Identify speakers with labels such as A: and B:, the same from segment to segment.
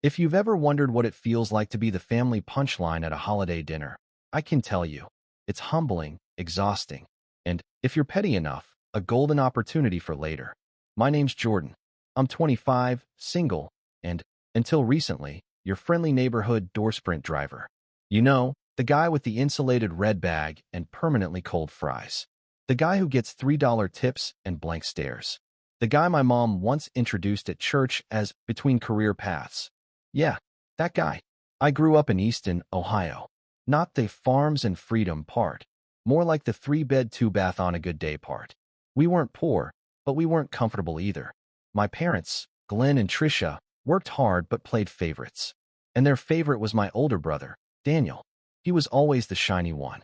A: If you've ever wondered what it feels like to be the family punchline at a holiday dinner, I can tell you, it's humbling, exhausting, and, if you're petty enough, a golden opportunity for later. My name's Jordan. I'm 25, single, and, until recently, your friendly neighborhood door sprint driver. You know, the guy with the insulated red bag and permanently cold fries. The guy who gets $3 tips and blank stares. The guy my mom once introduced at church as between career paths. Yeah, that guy. I grew up in Easton, Ohio. Not the farms and freedom part. More like the 3-bed, 2-bath on a good day part. We weren't poor, but we weren't comfortable either. My parents, Glenn and Tricia, worked hard but played favorites. And their favorite was my older brother, Daniel. He was always the shiny one.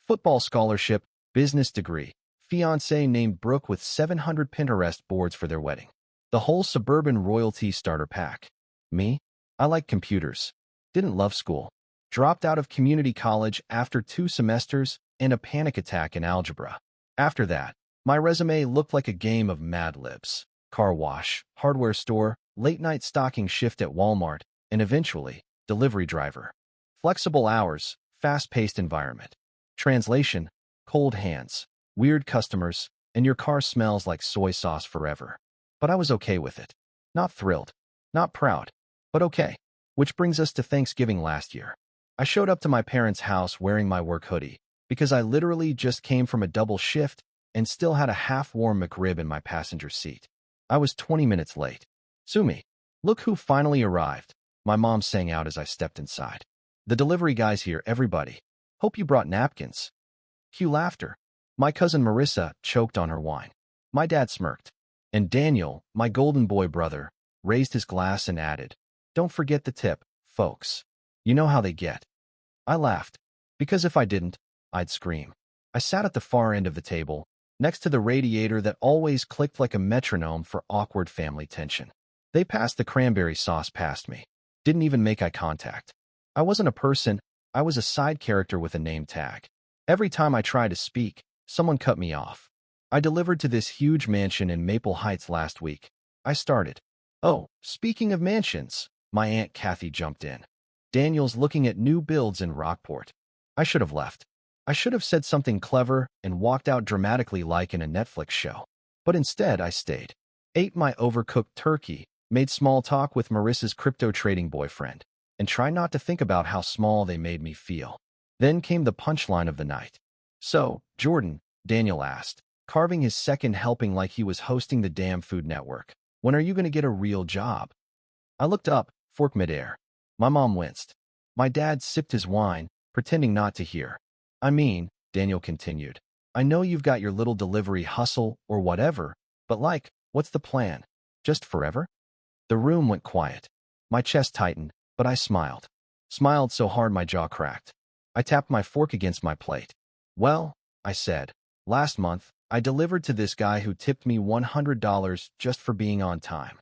A: Football scholarship, business degree, fiancée named Brooke with 700 Pinterest boards for their wedding. The whole suburban royalty starter pack. Me? I liked computers. Didn't love school. Dropped out of community college after 2 semesters and a panic attack in algebra. After that, my resume looked like a game of Mad Libs. Car wash, hardware store, late-night stocking shift at Walmart, and eventually, delivery driver. Flexible hours, fast-paced environment. Translation, cold hands, weird customers, and your car smells like soy sauce forever. But I was okay with it. Not thrilled, not proud, but okay. Which brings us to Thanksgiving last year. I showed up to my parents' house wearing my work hoodie because I literally just came from a double shift and still had a half-warm McRib in my passenger seat. I was 20 minutes late. Sue me. Look who finally arrived, my mom sang out as I stepped inside. The delivery guy's here, everybody. Hope you brought napkins. Cue laughter. My cousin Marissa choked on her wine. My dad smirked. And Daniel, my golden boy brother, raised his glass and added, "Don't forget the tip, folks. You know how they get." I laughed, because if I didn't, I'd scream. I sat at the far end of the table, next to the radiator that always clicked like a metronome for awkward family tension. They passed the cranberry sauce past me. Didn't even make eye contact. I wasn't a person, I was a side character with a name tag. Every time I tried to speak, someone cut me off. I delivered to this huge mansion in Maple Heights last week. I started. "Oh, speaking of mansions," my Aunt Kathy jumped in. "Daniel's looking at new builds in Rockport." I should have left. I should have said something clever and walked out dramatically like in a Netflix show. But instead, I stayed. Ate my overcooked turkey, made small talk with Marissa's crypto trading boyfriend, and tried not to think about how small they made me feel. Then came the punchline of the night. "So, Jordan," Daniel asked, carving his second helping like he was hosting the damn Food Network, "when are you going to get a real job?" I looked up, fork midair. My mom winced. My dad sipped his wine, pretending not to hear. "I mean," Daniel continued, "I know you've got your little delivery hustle or whatever, but like, what's the plan? Just forever?" The room went quiet. My chest tightened, but I smiled. Smiled so hard my jaw cracked. I tapped my fork against my plate. "Well," I said, "last month, I delivered to this guy who tipped me $100 just for being on time."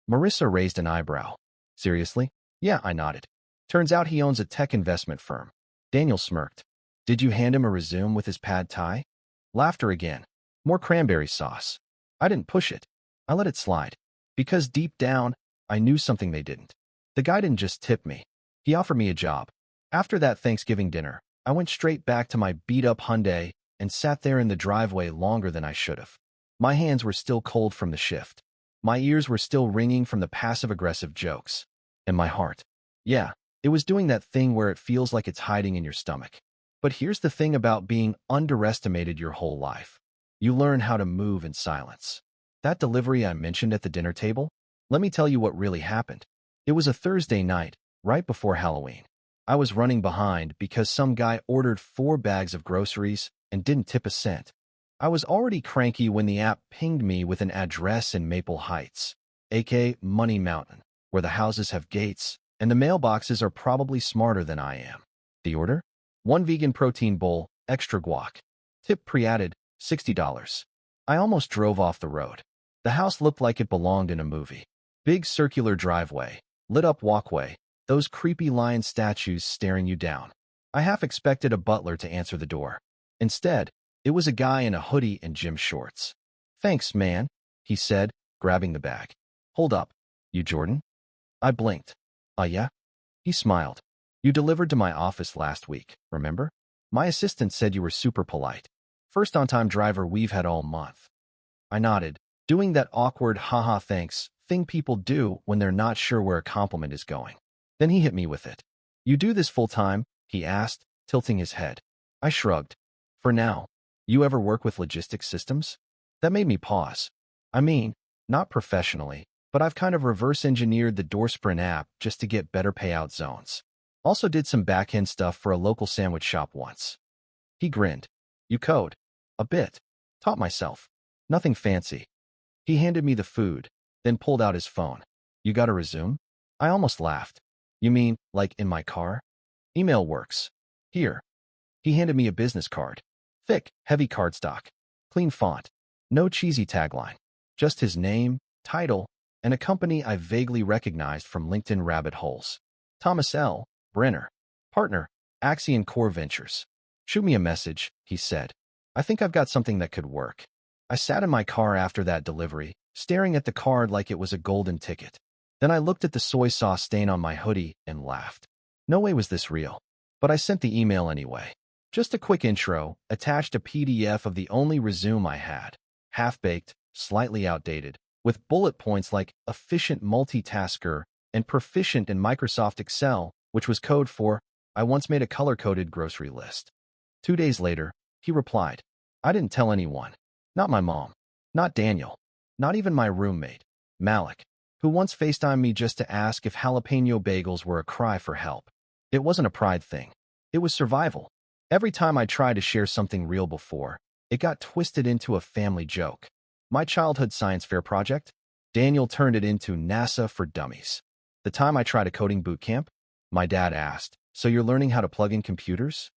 A: Marissa raised an eyebrow. "Seriously?" "Yeah," I nodded. "Turns out he owns a tech investment firm." Daniel smirked. "Did you hand him a resume with his pad thai?" Laughter again. More cranberry sauce. I didn't push it. I let it slide. Because deep down, I knew something they didn't. The guy didn't just tip me. He offered me a job. After that Thanksgiving dinner, I went straight back to my beat-up Hyundai and sat there in the driveway longer than I should have. My hands were still cold from the shift. My ears were still ringing from the passive-aggressive jokes. And my heart. Yeah, it was doing that thing where it feels like it's hiding in your stomach. But here's the thing about being underestimated your whole life. You learn how to move in silence. That delivery I mentioned at the dinner table? Let me tell you what really happened. It was a Thursday night, right before Halloween. I was running behind because some guy ordered 4 bags of groceries and didn't tip a cent. I was already cranky when the app pinged me with an address in Maple Heights, aka Money Mountain, where the houses have gates, and the mailboxes are probably smarter than I am. The order? 1 vegan protein bowl, extra guac. Tip pre-added, $60. I almost drove off the road. The house looked like it belonged in a movie. Big circular driveway, lit-up walkway, those creepy lion statues staring you down. I half expected a butler to answer the door. Instead, it was a guy in a hoodie and gym shorts. "Thanks, man," he said, grabbing the bag. "Hold up. You Jordan?" I blinked. Yeah? He smiled. You delivered to my office last week, remember? My assistant said you were super polite. First on-time driver we've had all month. I nodded, doing that awkward haha thanks thing people do when they're not sure where a compliment is going. Then he hit me with it. You do this full time? He asked, tilting his head. I shrugged. For now. You ever work with logistics systems? That made me pause. I mean, not professionally, but I've kind of reverse engineered the DoorSprint app just to get better payout zones. Also did some back-end stuff for a local sandwich shop once. He grinned. You code? A bit. Taught myself. Nothing fancy. He handed me the food, then pulled out his phone. You gotta resume? I almost laughed. You mean, like in my car? Email works. Here. He handed me a business card. Thick, heavy cardstock. Clean font. No cheesy tagline. Just his name, title, and a company I vaguely recognized from LinkedIn rabbit holes. Thomas L. Brenner. Partner, Axion Core Ventures. Shoot me a message, he said. I think I've got something that could work. I sat in my car after that delivery, staring at the card like it was a golden ticket. Then I looked at the soy sauce stain on my hoodie and laughed. No way was this real. But I sent the email anyway. Just a quick intro, attached a PDF of the only resume I had. Half-baked, slightly outdated, with bullet points like efficient multitasker and proficient in Microsoft Excel, which was code for, I once made a color-coded grocery list. 2 days later, he replied, I didn't tell anyone. Not my mom. Not Daniel. Not even my roommate, Malik, who once FaceTimed me just to ask if jalapeno bagels were a cry for help. It wasn't a pride thing. It was survival. Every time I tried to share something real before, it got twisted into a family joke. My childhood science fair project? Daniel turned it into NASA for Dummies. The time I tried a coding boot camp? My dad asked, so you're learning how to plug in computers?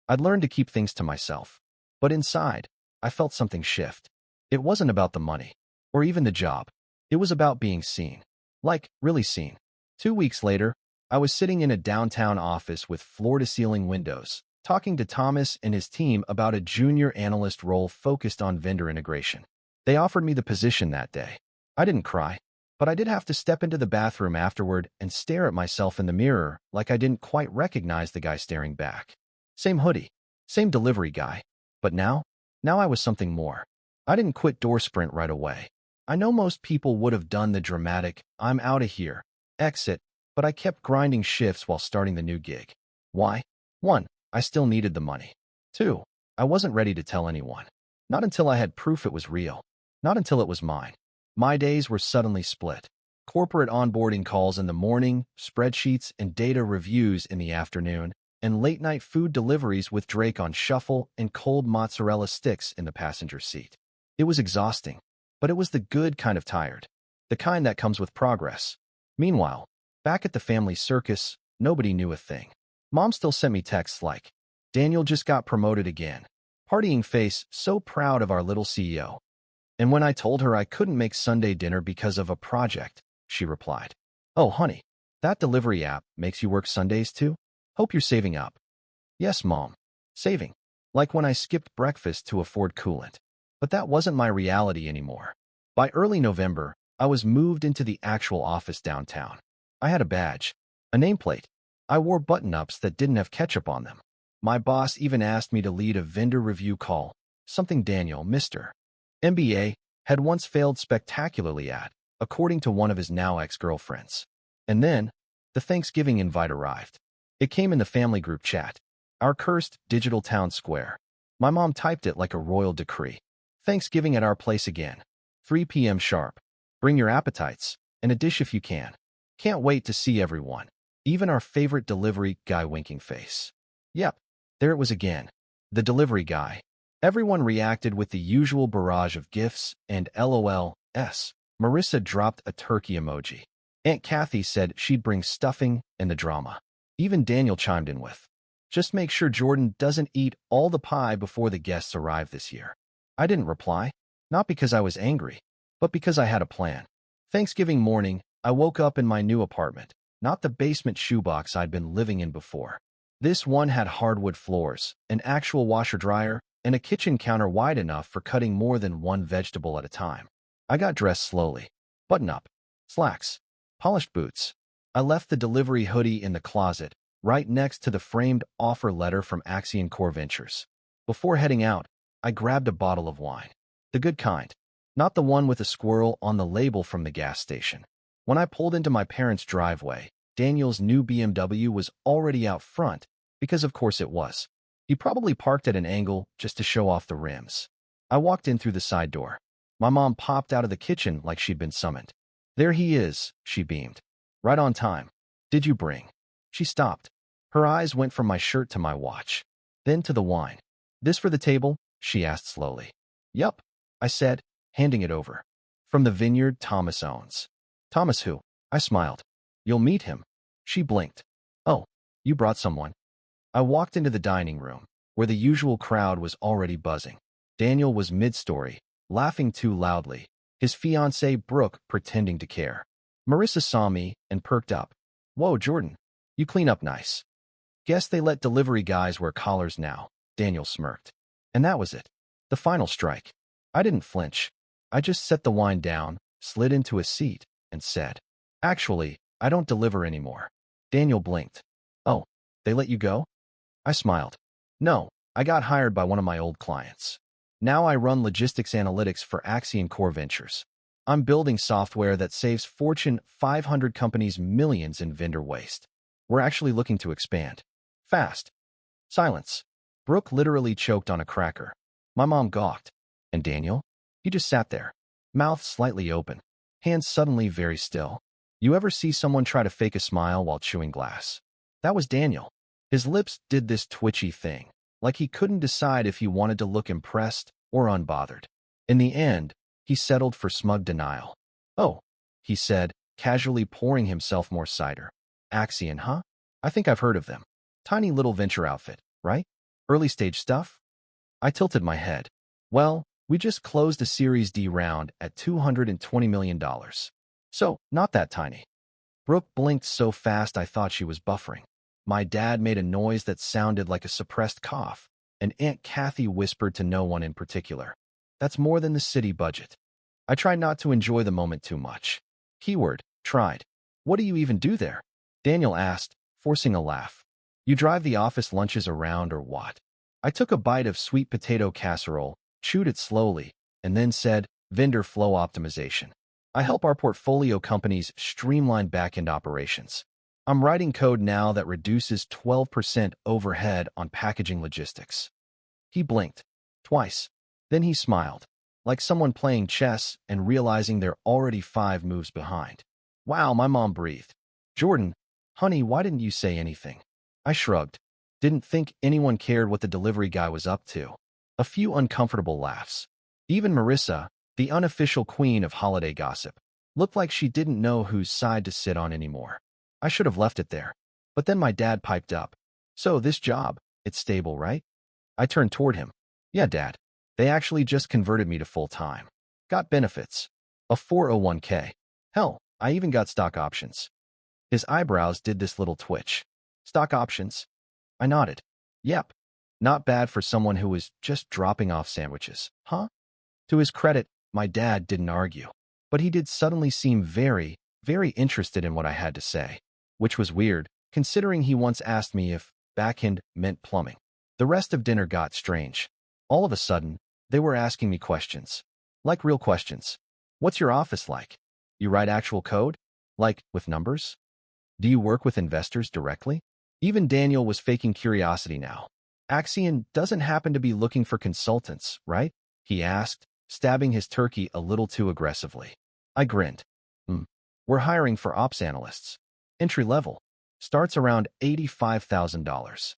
A: I'd learned to keep things to myself. But inside, I felt something shift. It wasn't about the money, or even the job. It was about being seen. Like, really seen. 2 weeks later, I was sitting in a downtown office with floor-to-ceiling windows, talking to Thomas and his team about a junior analyst role focused on vendor integration. They offered me the position that day. I didn't cry, but I did have to step into the bathroom afterward and stare at myself in the mirror like I didn't quite recognize the guy staring back. Same hoodie, same delivery guy, but now I was something more. I didn't quit DoorSprint right away. I know most people would have done the dramatic, I'm out of here, exit, but I kept grinding shifts while starting the new gig. Why? 1. I still needed the money. 2. I wasn't ready to tell anyone. Not until I had proof it was real. Not until it was mine. My days were suddenly split. Corporate onboarding calls in the morning, spreadsheets and data reviews in the afternoon, and late-night food deliveries with Drake on shuffle and cold mozzarella sticks in the passenger seat. It was exhausting, but it was the good kind of tired. The kind that comes with progress. Meanwhile, back at the family circus, nobody knew a thing. Mom still sent me texts like, Daniel just got promoted again. Partying face, so proud of our little CEO. And when I told her I couldn't make Sunday dinner because of a project, she replied, Oh, honey, that delivery app makes you work Sundays too? Hope you're saving up. Yes, Mom. Saving. Like when I skipped breakfast to afford coolant. But that wasn't my reality anymore. By early November, I was moved into the actual office downtown. I had a badge, a nameplate. I wore button-ups that didn't have ketchup on them. My boss even asked me to lead a vendor review call, something Daniel, Mr. MBA, had once failed spectacularly at, according to one of his now ex-girlfriends. And then, the Thanksgiving invite arrived. It came in the family group chat. Our cursed digital town square. My mom typed it like a royal decree. Thanksgiving at our place again. 3 p.m. sharp. Bring your appetites, and a dish if you can. Can't wait to see everyone. Even our favorite delivery guy winking face. Yep, there it was again. The delivery guy. Everyone reacted with the usual barrage of gifs and LOLs. Marissa dropped a turkey emoji. Aunt Kathy said she'd bring stuffing and the drama. Even Daniel chimed in with, just make sure Jordan doesn't eat all the pie before the guests arrive this year. I didn't reply, not because I was angry, but because I had a plan. Thanksgiving morning, I woke up in my new apartment, not the basement shoebox I'd been living in before. This one had hardwood floors, an actual washer-dryer, and a kitchen counter wide enough for cutting more than one vegetable at a time. I got dressed slowly. Button up, slacks, polished boots. I left the delivery hoodie in the closet, right next to the framed offer letter from Axion Core Ventures. Before heading out, I grabbed a bottle of wine. The good kind, not the one with a squirrel on the label from the gas station. When I pulled into my parents' driveway, Daniel's new BMW was already out front, because of course it was. He probably parked at an angle just to show off the rims. I walked in through the side door. My mom popped out of the kitchen like she'd been summoned. "There he is," she beamed. "Right on time. Did you bring?" She stopped. Her eyes went from my shirt to my watch, then to the wine. "This for the table?" she asked slowly. "Yup," I said, handing it over. "From the vineyard Thomas owns." "Thomas who?" I smiled. "You'll meet him." She blinked. "Oh, you brought someone." I walked into the dining room, where the usual crowd was already buzzing. Daniel was mid-story, laughing too loudly, his fiancée Brooke pretending to care. Marissa saw me and perked up. "Whoa, Jordan, you clean up nice." "Guess they let delivery guys wear collars now," Daniel smirked. And that was it. The final strike. I didn't flinch. I just set the wine down, slid into a seat, and said, "Actually, I don't deliver anymore." Daniel blinked. "Oh, they let you go?" I smiled. "No, I got hired by one of my old clients. Now I run logistics analytics for Axion Core Ventures. I'm building software that saves Fortune 500 companies millions in vendor waste. We're actually looking to expand. Fast." Silence. Brooke literally choked on a cracker. My mom gawked. And Daniel? He just sat there, mouth slightly open, hands suddenly very still. You ever see someone try to fake a smile while chewing glass? That was Daniel. His lips did this twitchy thing, like he couldn't decide if he wanted to look impressed or unbothered. In the end, he settled for smug denial. "Oh," he said, casually pouring himself more cider. "Axion, huh? I think I've heard of them. Tiny little venture outfit, right? Early stage stuff?" I tilted my head. "Well, we just closed a Series D round at $220 million. So, not that tiny." Brooke blinked so fast I thought she was buffering. My dad made a noise that sounded like a suppressed cough, and Aunt Kathy whispered to no one in particular, "That's more than the city budget." I tried not to enjoy the moment too much. Keyword, tried. "What do you even do there?" Daniel asked, forcing a laugh. "You drive the office lunches around or what?" I took a bite of sweet potato casserole, chewed it slowly, and then said, "Vendor flow optimization. I help our portfolio companies streamline back-end operations. I'm writing code now that reduces 12% overhead on packaging logistics." He blinked. Twice. Then he smiled, like someone playing chess and realizing they're already 5 moves behind. "Wow," my mom breathed. "Jordan, honey, why didn't you say anything?" I shrugged. Didn't think anyone cared what the delivery guy was up to. A few uncomfortable laughs. Even Marissa, the unofficial queen of holiday gossip, looked like she didn't know whose side to sit on anymore. I should have left it there. But then my dad piped up. "So this job, it's stable, right?" I turned toward him. "Yeah, Dad. They actually just converted me to full-time. Got benefits. A 401k. Hell, I even got stock options." His eyebrows did this little twitch. "Stock options?" I nodded. "Yep. Not bad for someone who was just dropping off sandwiches, huh?" To his credit, my dad didn't argue. But he did suddenly seem very, very interested in what I had to say, which was weird, considering he once asked me if backend meant plumbing. The rest of dinner got strange. All of a sudden, they were asking me questions. Like real questions. "What's your office like? You write actual code? Like, with numbers? Do you work with investors directly?" Even Daniel was faking curiosity now. "Axion doesn't happen to be looking for consultants, right?" he asked, stabbing his turkey a little too aggressively. I grinned. We're hiring for ops analysts. Entry level. Starts around $85,000.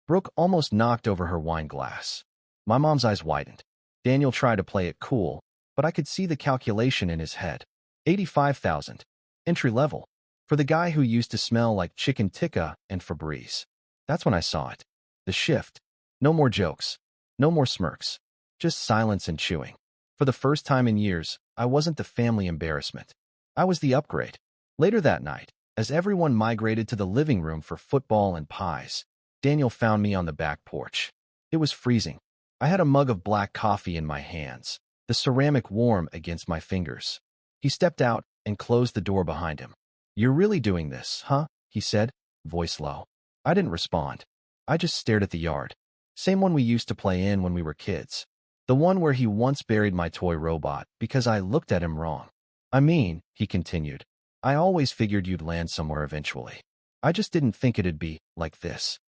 A: Brooke almost knocked over her wine glass. My mom's eyes widened. Daniel tried to play it cool, but I could see the calculation in his head. 85,000. Entry level. For the guy who used to smell like chicken tikka and Febreze. That's when I saw it. The shift. No more jokes. No more smirks. Just silence and chewing. For the first time in years, I wasn't the family embarrassment. I was the upgrade. Later that night, as everyone migrated to the living room for football and pies, Daniel found me on the back porch. It was freezing. I had a mug of black coffee in my hands, the ceramic warm against my fingers. He stepped out and closed the door behind him. You're really doing this, huh? He said, voice low. I didn't respond. I just stared at the yard. Same one we used to play in when we were kids. The one where he once buried my toy robot because I looked at him wrong. I mean, he continued, I always figured you'd land somewhere eventually. I just didn't think it'd be like this.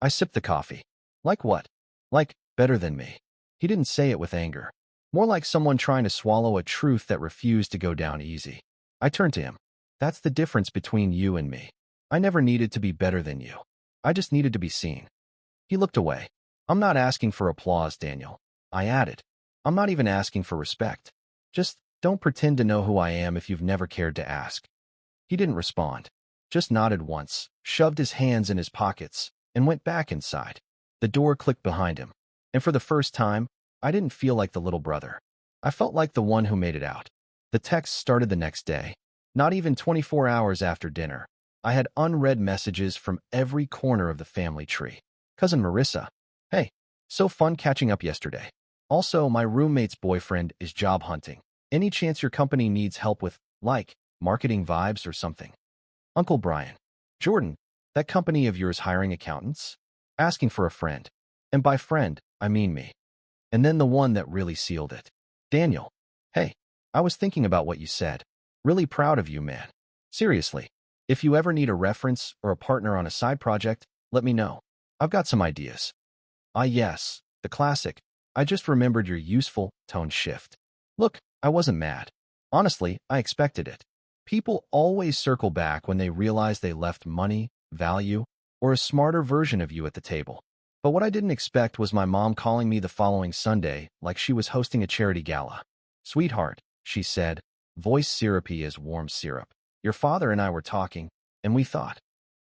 A: I sipped the coffee. Like what? Like, better than me. He didn't say it with anger. More like someone trying to swallow a truth that refused to go down easy. I turned to him. That's the difference between you and me. I never needed to be better than you. I just needed to be seen. He looked away. I'm not asking for applause, Daniel. I added. I'm not even asking for respect. Just don't pretend to know who I am if you've never cared to ask. He didn't respond. Just nodded once, shoved his hands in his pockets, and went back inside. The door clicked behind him. And for the first time, I didn't feel like the little brother. I felt like the one who made it out. The text started the next day. Not even 24 hours after dinner, I had unread messages from every corner of the family tree. Cousin Marissa. Hey, so fun catching up yesterday. Also, my roommate's boyfriend is job hunting. Any chance your company needs help with, like, marketing vibes or something? Uncle Brian. Jordan, that company of yours hiring accountants? Asking for a friend. And by friend, I mean me. And then the one that really sealed it. Daniel. Hey, I was thinking about what you said. Really proud of you, man. Seriously, if you ever need a reference or a partner on a side project, let me know. I've got some ideas. Ah, yes, the classic. I just remembered your useful tone shift. Look, I wasn't mad. Honestly, I expected it. People always circle back when they realize they left money, value, or a smarter version of you at the table. But what I didn't expect was my mom calling me the following Sunday like she was hosting a charity gala. Sweetheart, she said, voice syrupy as warm syrup. Your father and I were talking, and we thought,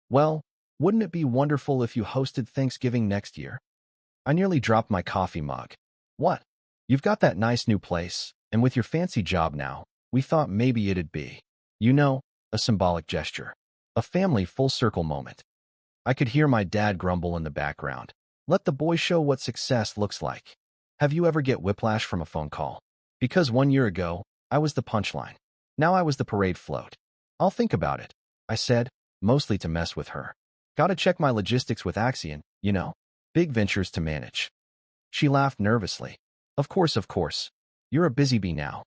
A: well, wouldn't it be wonderful if you hosted Thanksgiving next year? I nearly dropped my coffee mug. What? You've got that nice new place, and with your fancy job now, we thought maybe it'd be, you know, a symbolic gesture. A family full circle moment. I could hear my dad grumble in the background. Let the boy show what success looks like. Have you ever get whiplash from a phone call? Because 1 year ago, I was the punchline. Now I was the parade float. I'll think about it, I said, mostly to mess with her. Gotta check my logistics with Axion, you know. Big ventures to manage. She laughed nervously. Of course. You're a busy bee now.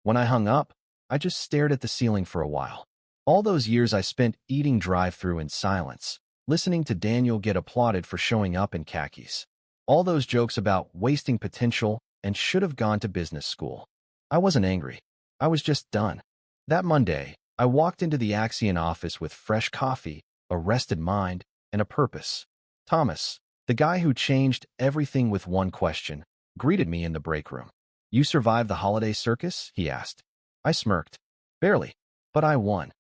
A: When I hung up, I just stared at the ceiling for a while. All those years I spent eating drive-thru in silence, listening to Daniel get applauded for showing up in khakis. All those jokes about wasting potential and should have gone to business school. I wasn't angry. I was just done. That Monday, I walked into the Axion office with fresh coffee, a rested mind, and a purpose. Thomas, the guy who changed everything with one question, greeted me in the break room. You survived the holiday circus? He asked. I smirked. Barely, but I won.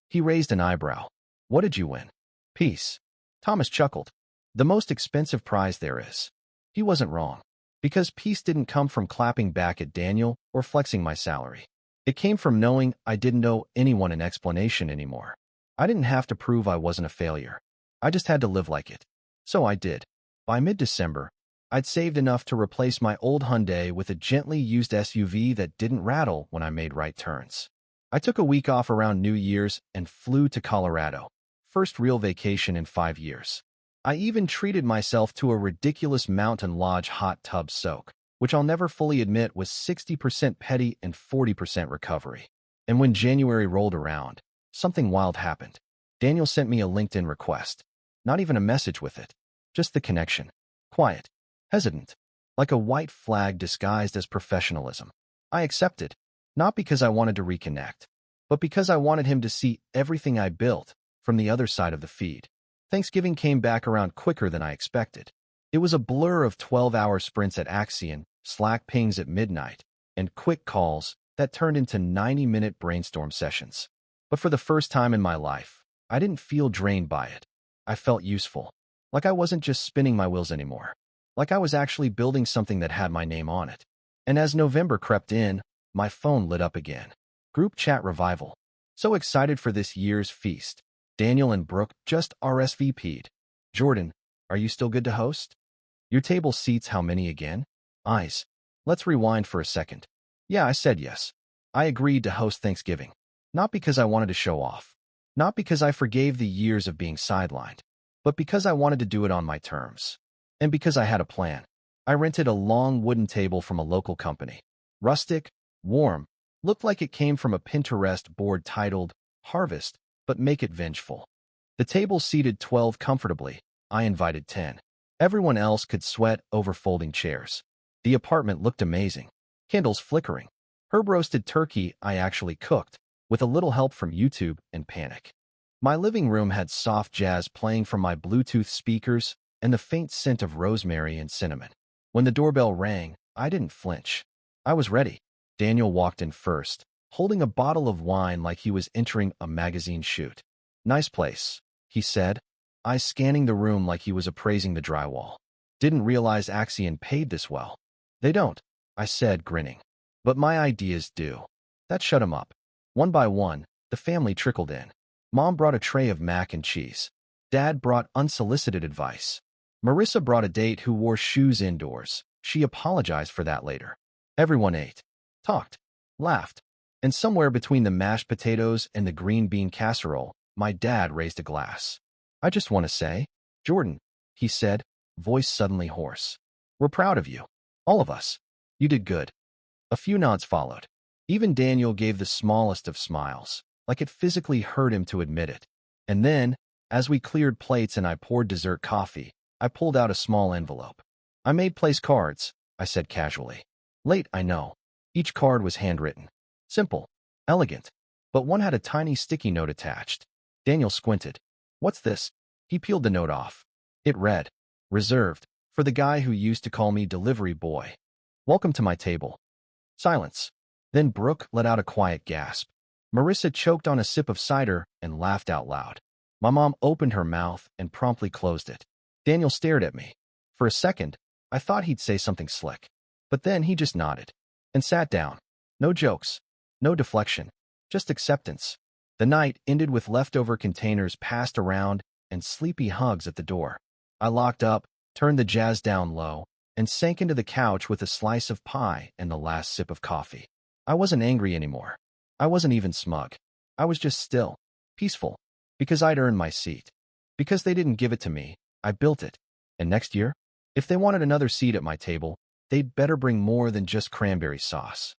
A: He raised an eyebrow. What did you win? Peace. Thomas chuckled. The most expensive prize there is. He wasn't wrong. Because peace didn't come from clapping back at Daniel or flexing my salary. It came from knowing I didn't owe anyone an explanation anymore. I didn't have to prove I wasn't a failure. I just had to live like it. So I did. By mid-December, I'd saved enough to replace my old Hyundai with a gently used SUV that didn't rattle when I made right turns. I took a week off around New Year's and flew to Colorado. First real vacation in 5 years. I even treated myself to a ridiculous mountain lodge hot tub soak, which I'll never fully admit was 60% petty and 40% recovery. And when January rolled around, something wild happened. Daniel sent me a LinkedIn request. Not even a message with it. Just the connection. Quiet. Hesitant. Like a white flag disguised as professionalism. I accepted. Not because I wanted to reconnect, but because I wanted him to see everything I built from the other side of the feed. Thanksgiving came back around quicker than I expected. It was a blur of 12-hour sprints at Axion, Slack pings at midnight, and quick calls that turned into 90-minute brainstorm sessions. But for the first time in my life, I didn't feel drained by it. I felt useful. Like I wasn't just spinning my wheels anymore. Like I was actually building something that had my name on it. And as November crept in, my phone lit up again. Group chat revival. So excited for this year's feast. Daniel and Brooke just RSVP'd. Jordan, are you still good to host? Your table seats how many again? Eyes. Let's rewind for a second. Yeah, I said yes. I agreed to host Thanksgiving. Not because I wanted to show off, Not because I forgave the years of being sidelined, but because I wanted to do it on my terms. And because I had a plan. I rented a long wooden table from a local company. Rustic, warm, looked like it came from a Pinterest board titled Harvest, but make it vengeful. The table seated 12 comfortably. I invited 10. Everyone else could sweat over folding chairs. The apartment looked amazing. Candles flickering. Herb roasted turkey I actually cooked, with a little help from YouTube and Panic. My living room had soft jazz playing from my Bluetooth speakers and the faint scent of rosemary and cinnamon. When the doorbell rang, I didn't flinch. I was ready. Daniel walked in first, holding a bottle of wine like he was entering a magazine shoot. "Nice place," he said, eyes scanning the room like he was appraising the drywall. "Didn't realize Axion paid this well." "They don't," I said, grinning. "But my ideas do." That shut him up. One by one, the family trickled in. Mom brought a tray of mac and cheese. Dad brought unsolicited advice. Marissa brought a date who wore shoes indoors. She apologized for that later. Everyone ate, talked, laughed, and somewhere between the mashed potatoes and the green bean casserole, my dad raised a glass. "I just want to say, Jordan," he said, voice suddenly hoarse. "We're proud of you. All of us. You did good." A few nods followed. Even Daniel gave the smallest of smiles, like it physically hurt him to admit it. And then, as we cleared plates and I poured dessert coffee, I pulled out a small envelope. "I made place cards," I said casually. "Late, I know." Each card was handwritten. Simple, elegant, but one had a tiny sticky note attached. Daniel squinted. "What's this?" He peeled the note off. It read, "Reserved, for the guy who used to call me delivery boy. Welcome to my table." Silence. Then Brooke let out a quiet gasp. Marissa choked on a sip of cider and laughed out loud. My mom opened her mouth and promptly closed it. Daniel stared at me. For a second, I thought he'd say something slick. But then he just nodded and sat down. No jokes, no deflection, just acceptance. The night ended with leftover containers passed around and sleepy hugs at the door. I locked up, turned the jazz down low, and sank into the couch with a slice of pie and the last sip of coffee. I wasn't angry anymore. I wasn't even smug. I was just still, peaceful, because I'd earned my seat. Because they didn't give it to me, I built it. And next year, if they wanted another seat at my table, they'd better bring more than just cranberry sauce.